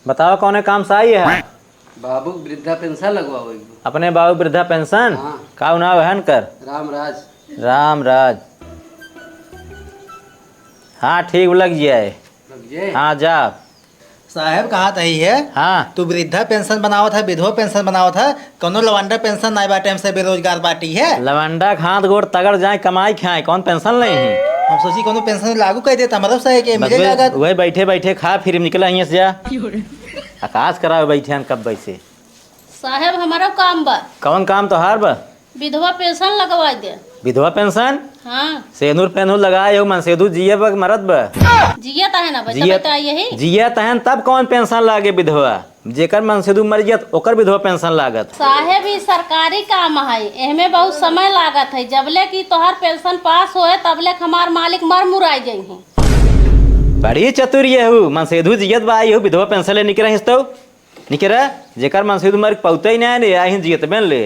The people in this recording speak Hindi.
बताओ कौने काम से आई है? बाबू वृद्धा पेंशन लगवाओ। अपने बाबू वृद्धा पेंशन? हाँ। का नाम है कर? रामराज। रामराज। हाँ ठीक लग जाए। लग जाए। हाँ जा। साहब कहा था ही है। हाँ तू वृद्धा पेंशन बनाओ था, विधवा पेंशन बनाओ था, कोनो लवंडा पेंशन नहीं बाटे, हमसे बेरोजगार बाटी है। लवंडा हाथ गोड़ तगड़ जाए कमाई खाए, कौन पेंशन नहीं है? हम सोची कोनो पेंशन लागू कर देता, मतलब सही के मिले लागत। वही बैठे बैठे खा फिर निकला यहाँ से जा। आकाश करावे बैठे हैं कब बैसे। साहब हमारा काम बा, कौन काम तो हार बा? विधवा पेंशन लगवा दे। विधवा पेंशन? हाँ सेनूर पेनूर लगाए हो मन सेधु जिये बग मरद बा। जिया है ना जिया बता यही। जिया तहन तब कौन पेंशन लागे विधवा? जेकर मन सेधु मर जात ओकर विधवा पेंशन लागत। साहेब ई सरकारी काम है, एहमे बहुत समय लागत है। जबले की तोहर पेंशन पास होए तबले हमार मालिक मर मुराई जाइ है। बड़ी चतुर ये हूँ मन सेधु जियत बा आई हो विधवा पेंशन ले निकल हिस्तो निकरा जेकर मन सेधु मर पौते ही नहीं आई जियत बन ले।